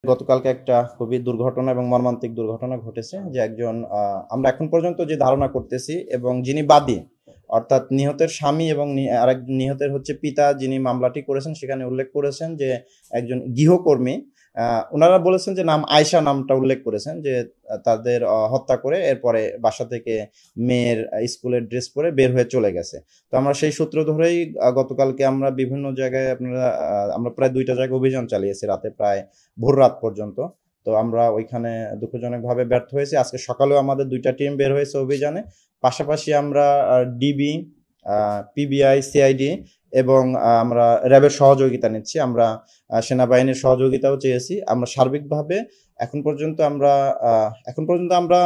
গতকালকে একটা খুবই দুর্ঘটনা এবং মর্মান্তিক দুর্ঘটনা ঘটেছে যে একজন আমরা এখন পর্যন্ত যে ধারণা করতেছি এবং যিনি বাদী অর্থাৎ নিহতের স্বামী এবং আরেক নিহতের হচ্ছে পিতা যিনি মামলাটি করেছেন সেখানে উল্লেখ করেছেন যে একজন গৃহকর্মী ওনারা বলেছেন যে নাম আয়েশা নামটা উল্লেখ করেছেন যে তাদের হত্যা করে এরপরে বাসা থেকে মেয়ের স্কুলের ড্রেস পরে বের হয়ে চলে গেছে। তো আমরা সেই সূত্র ধরেই গতকালকে আমরা বিভিন্ন জায়গায় আমরা প্রায় 2টা জায়গায় অভিযান চালিয়েছি রাতে প্রায় ভোর রাত পর্যন্ত। তো আমরা ওইখানে দুঃখজনকভাবে ব্যর্থ হয়েছি। আজকে সকালেও আমাদের 2টা টিম বের হয়েছে অভিযানে। পাশাপাশি আমরা ডিবি, পিবিআই, সিআইডি এবং আমরা র্যাবের সহযোগিতা নিচ্ছি। আমরা সেনাবাহিনীর সহযোগিতাও চেয়েছি। আমরা সার্বিকভাবে এখন পর্যন্ত আমরা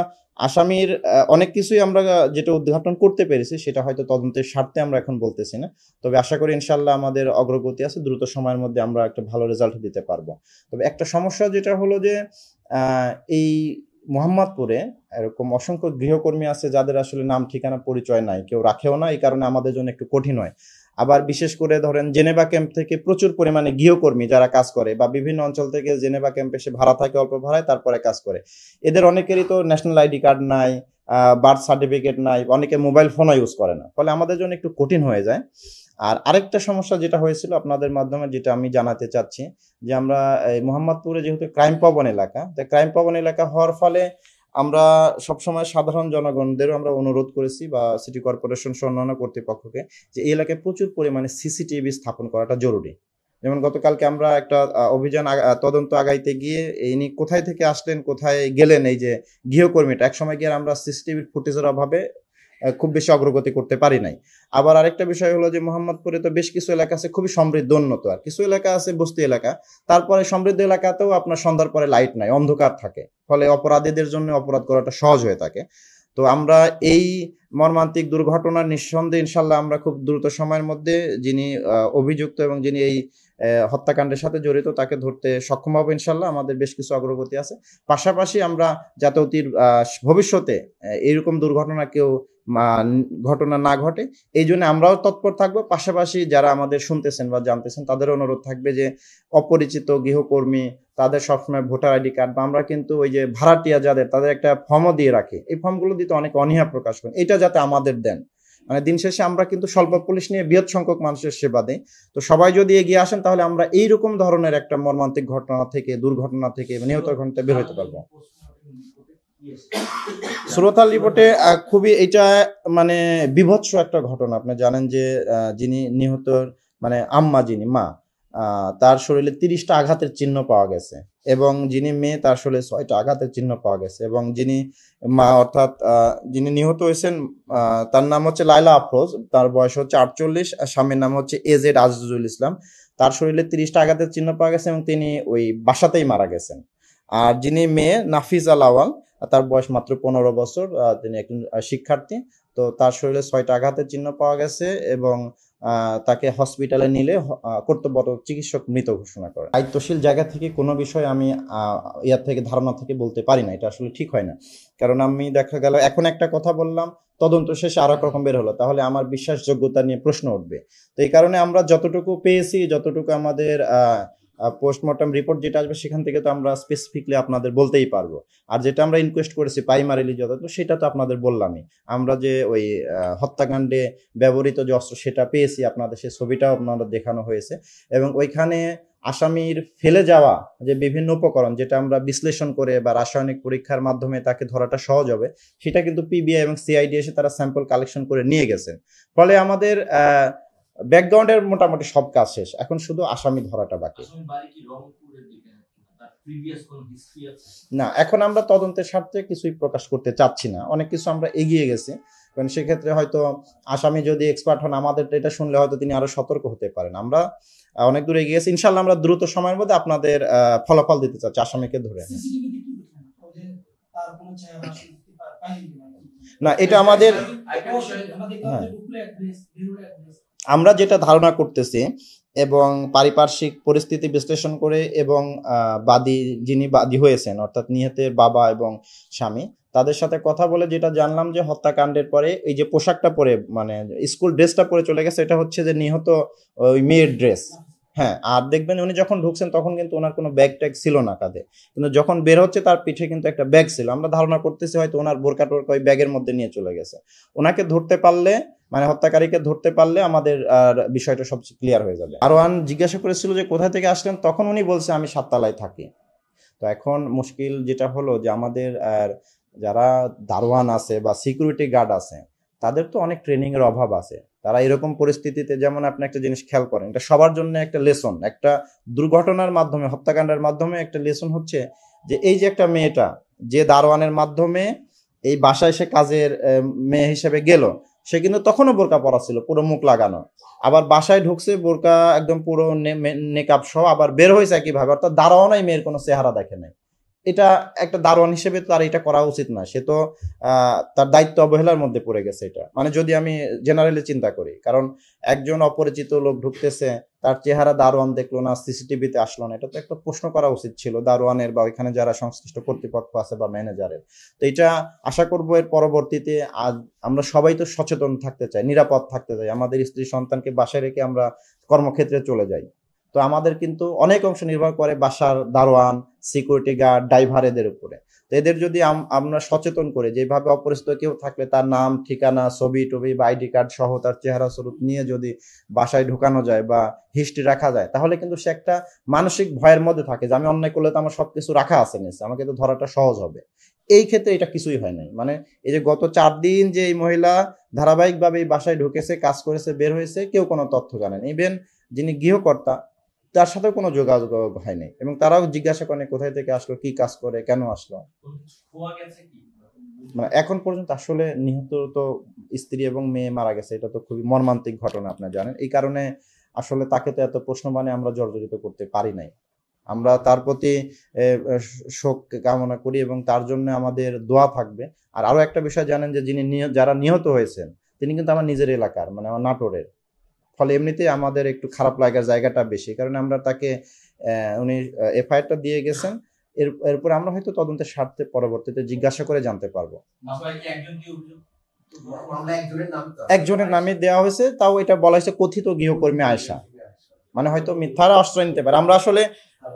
আসামির অনেক কিছুই আমরা যেটা উদ্ঘাটন করতে পেরেছি সেটা হয়তো তদন্তের স্বার্থে আমরা এখন বলতেছি না। তবে আশা করি ইনশাল্লাহ আমাদের অগ্রগতি আছে, দ্রুত সময়ের মধ্যে আমরা একটা ভালো রেজাল্ট দিতে পারবো। তবে একটা সমস্যা যেটা হলো যে এই মোহাম্মদপুরে এরকম অসংখ্য গৃহকর্মী আছে যাদের আসলে নাম ঠিকানা পরিচয় নাই, কেউ রাখেও না, এই কারণে আমাদের জন্য একটু কঠিন হয়। আবার বিশেষ করে ধরেন জেনেভা ক্যাম্প থেকে প্রচুর পরিমাণে গৃহকর্মী যারা কাজ করে বা বিভিন্ন অঞ্চল থেকে জেনেভা ক্যাম্পে এসে ভাড়া থাকে, অল্প ভাড়ায় তারপরে কাজ করে। এদের অনেকেরই তো ন্যাশনাল আইডি কার্ড নাই, বার্থ সার্টিফিকেট নাই, অনেকে মোবাইল ফোনও ইউজ করে না, ফলে আমাদের জন্য একটু কঠিন হয়ে যায়। আর আরেকটা সমস্যা যেটা হয়েছিল আপনাদের মাধ্যমে যেটা আমি জানাতে চাচ্ছি যে আমরা এই মোহাম্মদপুরে যেহেতু ক্রাইম প্রবণ এলাকা, তাই ক্রাইম প্রবণ এলাকা হওয়ার ফলে আমরা সবসময় সাধারণ জনগণদেরও আমরা অনুরোধ করেছি বা সিটি কর্পোরেশন সহ অন্যান্য কর্তৃপক্ষকে যে এই এলাকায় প্রচুর পরিমাণে সিসিটিভি স্থাপন করাটা জরুরি। যেমন গতকালকে আমরা একটা অভিযান তদন্ত আগাইতে গিয়ে ইনি কোথায় থেকে আসলেন কোথায় গেলেন এই যে গৃহকর্মীটা, একসময় গিয়ে আমরা সিসিটিভির ফুটেজের অভাবে খুব বেশি অগ্রগতি করতে পারি নাই। আবার আরেকটা বিষয় হলো যে মোহাম্মদপুরে তো বেশ কিছু এলাকা আছে খুবই সমৃদ্ধ উন্নত, আর কিছু এলাকা আছে বস্তি এলাকা। তারপরে সমৃদ্ধ এলাকাতেও আপনার সন্ধ্যার পরে লাইট নাই, অন্ধকার থাকে, ফলে অপরাধীদের জন্য অপরাধ করাটা সহজ হয়ে থাকে। তো আমরা এই মর্মান্তিক দুর্ঘটনার নিঃসন্দেহে ইনশাল্লাহ আমরা খুব দ্রুত সময়ের মধ্যে যিনি অভিযুক্ত এবং যিনি এই হত্যাকাণ্ডের সাথে জড়িত তাকে ধরতে সক্ষম হবো ইনশাল্লাহ। আমাদের বেশ কিছু অগ্রগতি আছে। পাশাপাশি আমরা যাতে অতির ভবিষ্যতে এরকম দুর্ঘটনা ঘটনা না ঘটে এই জন্য আমরাও তৎপর থাকবো। পাশাপাশি যারা আমাদের শুনতেছেন বা জানতেছেন তাদের অনুরোধ থাকবে যে অপরিচিত গৃহকর্মী তাদের সবসময় ভোটার আইডি কার্ড বা আমরা কিন্তু ওই যে ভাড়াটিয়া যাদের তাদের একটা ফর্মও দিয়ে রাখি, এই ফর্মগুলো দিতে অনেক অনীহা প্রকাশ করেন, এটা যাতে আমাদের দেন। মানে দিন শেষে আমরা কিন্তু স্বল্প পুলিশ নিয়ে বৃহৎ সংখ্যক মানুষের সেবা দেই। তো সবাই যদি এগিয়ে আসেন তাহলে আমরা এইরকম ধরনের একটা মর্মান্তিক ঘটনা থেকে, দুর্ঘটনা থেকে, নিহত ঘটনা বের হতে পারবো। সুরতাল রিপোর্টে খুবই এটা মানে বিভৎস একটা ঘটনা। আপনি জানেন যে যিনি নিহত মানে আম্মা, যিনি মা, তার শরীরে 30টা আঘাতের চিহ্ন পাওয়া গেছে এবং যিনি মেয়ে তার শরীরে 6টা আঘাতের চিহ্ন পাওয়া গেছে এবং যিনি মা অর্থাৎ যিনি নিহত হয়েছেন তার নাম হচ্ছে লাইলা আফরোজ, তার বয়স হচ্ছে 48, স্বামীর নাম হচ্ছে এজেড আজিজুল ইসলাম। তার শরীরে 30টা আঘাতের চিহ্ন পাওয়া গেছে এবং তিনি ওই বাসাতেই মারা গেছেন। আর যিনি মেয়ে নাফিজা লাওয়াল, তার বয়স মাত্র 15 বছর, তিনি একজন শিক্ষার্থী। তো তার শরীরে 6টা আঘাতের চিহ্ন পাওয়া গেছে এবং তাকে হসপিটালে নিলে কর্তব্যরত চিকিৎসক মৃত ঘোষণা করে। দায়িত্বশীল জায়গা থেকে কোনো বিষয় আমি ইয়ার থেকে ধারণা থেকে বলতে পারি না, এটা আসলে ঠিক হয় না। কারণ আমি দেখা গেল এখন একটা কথা বললাম, তদন্ত শেষে আরেক রকম বের হলো, তাহলে আমার বিশ্বাসযোগ্যতা নিয়ে প্রশ্ন উঠবে। তো এই কারণে আমরা যতটুকু পেয়েছি, যতটুকু আমাদের পোস্টমর্টম রিপোর্ট যেটা আসবে সেখান থেকে তো আমরা স্পেসিফিকলি আপনাদের বলতেই পারবো। আর যেটা আমরা ইনকোয়েস্ট করেছি প্রাইমারিলি যত, সেটা তো আপনাদের বললামই। আমরা যে ওই হত্যাকাণ্ডে ব্যবহৃত যে অস্ত্র সেটা পেয়েছি, আপনাদের সেই ছবিটাও আপনাদের দেখানো হয়েছে এবং ওইখানে আসামির ফেলে যাওয়া যে বিভিন্ন উপকরণ যেটা আমরা বিশ্লেষণ করে বা রাসায়নিক পরীক্ষার মাধ্যমে তাকে ধরাটা সহজ হবে, সেটা কিন্তু পিবিআই এবং সিআইডি এসে তারা স্যাম্পল কালেকশন করে নিয়ে গেছেন। ফলে আমাদের ব্যাকগ্রাউন্ডের মোটামুটি সব কাজ শেষ, এখন শুধু আসামি ধরাটা বাকি। না, এখন আমরা তদন্তের স্বার্থে কিছুই প্রকাশ করতে চাচ্ছি না, অনেক কিছু আমরা এগিয়ে গেছি। কারণ সেক্ষেত্রে হয়তো আসামি যদি এক্সপার্ট হন, আমাদের এটা শুনলে হয়তো তিনি আরো সতর্ক হতে পারেন। আমরা অনেক দূর এগিয়ে গেছি, ইনশাল্লাহ আমরা দ্রুত সময়ের মধ্যে আপনাদের ফলাফল দিতে চাচ্ছি আসামিকে ধরে। না, এটা আমাদের আমরা যেটা ধারণা করতেছি এবং পারিপার্শ্বিক পরিস্থিতি বিশ্লেষণ করে এবং যিনি বাদী হয়েছেন অর্থাৎ নিহতের বাবা এবং স্বামী, তাদের সাথে কথা বলে যেটা জানলাম যে হত্যাকাণ্ডের পরে এই যে পোশাকটা পরে মানে স্কুল ড্রেসটা পরে চলে গেছে, এটা হচ্ছে যে নিহত ওই মেয়ের ড্রেস, হ্যাঁ, আর দেখবেন উনি যখন ঢুকছেন তখন কিন্তু ওনার কোনো ব্যাগ ট্যাগ ছিল না কাঁধে, কিন্তু যখন বের হচ্ছে তার পিঠে কিন্তু একটা ব্যাগ ছিল। আমরা ধারণা করতেছি হয়তো ওনার বোরকা টোরকা ওই ব্যাগের মধ্যে নিয়ে চলে গেছে। ওনাকে ধরতে পারলে, মানে হত্যাকারীকে ধরতে পারলে আমাদের বিষয়টা সবচেয়ে ক্লিয়ার হয়ে যাবে। আরোয়ান জিজ্ঞাসা করেছিল যে কোথা থেকে আসলেন, তখন উনি বলছে আমি 7 তলায় থাকি। তো এখন মুশকিল যেটা হলো যে আমাদের যারা দারোয়ান আছে বা সিকিউরিটি গার্ড আছে তাদের তো অনেক ট্রেনিং এর অভাব আছে। তারা এরকম পরিস্থিতিতে, যেমন আপনি একটা জিনিস খেয়াল করেন, এটা সবার জন্য একটা লেসন, একটা দুর্ঘটনার মাধ্যমে, হত্যাকাণ্ডের মাধ্যমে একটা লেসন হচ্ছে যে এই যে একটা মেয়েটা যে দারোয়ানের মাধ্যমে এই বাসায় সে কাজের মেয়ে হিসেবে গেল, সে কিন্তু তখনও বোরকা পরা ছিল, পুরো মুখ লাগানো। আবার বাসায় ঢুকছে বোরকা একদম পুরো নেকআপ সহ, আবার বের হয়েছে একইভাবে, অর্থাৎ দারোয়ানাই মেয়ের কোনো চেহারা দেখে নাই। এটা একটা দারোয়ান হিসেবে তার এটা করা উচিত না। সে তো তার দায়িত্ব অবহেলার মধ্যে পড়ে গেছে এটা, মানে যদি আমি জেনারেলি চিন্তা করি। কারণ একজন অপরিচিত লোক ঢুকতেছে, তার চেহারা দারোয়ান দেখলো না, সিসিটিভিতে আসলো না, এটা তো একটা প্রশ্ন করা উচিত ছিল দারোয়ানের বা ওইখানে যারা সংশ্লিষ্ট কর্তৃপক্ষ আছে বা ম্যানেজারের। তো এটা আশা করবো এর পরবর্তীতে আজ আমরা সবাই তো সচেতন থাকতে চাই, নিরাপদ থাকতে চাই, আমাদের স্ত্রী সন্তানকে বাসায় রেখে আমরা কর্মক্ষেত্রে চলে যাই। তো আমাদের কিন্তু অনেক অংশ নির্ভর করে বাসার দারোয়ান, সিকিউরিটি গার্ড, ড্রাইভার এদের উপরে। তো এদের যদি আমরা সচেতন করে, যেভাবে অপরিচিত কেউ থাকলে তার নাম, ঠিকানা, ছবি টবি বা আইডি কার্ড সহ তার চেহারা স্বরূপ নিয়ে যদি বাসায় ঢুকানো যায় বা হিস্ট্রি রাখা যায়, তাহলে কিন্তু সে একটা মানসিক ভয়ের মধ্যে থাকে যে আমি অন্যায় করলে তো আমার সবকিছু রাখা আছে নিচে, আমাকে তো ধরাটা সহজ হবে। এই ক্ষেত্রে এটা কিছুই হয় নাই। মানে এই যে গত 4 দিন যে এই মহিলা ধারাবাহিকভাবে এই বাসায় ঢুকেছে, কাজ করেছে, বের হয়েছে, কেউ কোনো তথ্য জানেন, ইভেন যিনি গৃহকর্তা তার সাথেও কোনো যোগাযোগ হয়নি, এবং তারাও জিজ্ঞাসা করেন কোথায় থেকে আসলো, কি কাজ করে, কেন আসলো। মানে এখন পর্যন্ত আসলে নিহত তো স্ত্রী এবং মেয়ে মারা গেছে, এটা তো খুবই মর্মান্তিক ঘটনা, আপনারা জানেন। এই কারণে আসলে তাকে তো এত প্রশ্ন মানে আমরা জর্জরিত করতে পারি নাই। আমরা তার প্রতি শোক কামনা করি এবং তার জন্য আমাদের দোয়া থাকবে। আর আরো একটা বিষয় জানেন যে যিনি যারা নিহত হয়েছেন তিনি কিন্তু আমার নিজের এলাকার, মানে আমার নাটোরের। ফলে এমনিতেই আমাদের একটু খারাপ লাগার জায়গাটা বেশি, কারণ আমরা তাকে উনি এফআইআরটা দিয়ে গেছেন। এরপর আমরা হয়তো তদন্তের স্বার্থে পরবর্তীতে জিজ্ঞাসা করে জানতে পারবো। একজনের নামে দেওয়া হয়েছে, তাও এটা বলা হয়েছে কথিত গৃহকর্মী আয়েশা, মানে হয়তো মিথ্যারা আশ্রয় নিতে পারে। আমরা আসলে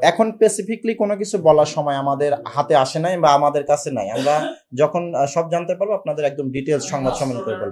এখন স্পেসিফিকলি কোনো কিছু বলার সময় আমাদের হাতে আসে নাই বা আমাদের কাছে নাই। আমরা যখন সব জানতে পারবো আপনাদের একদম ডিটেলস সংবাদ সম্মেলন করে বলবো।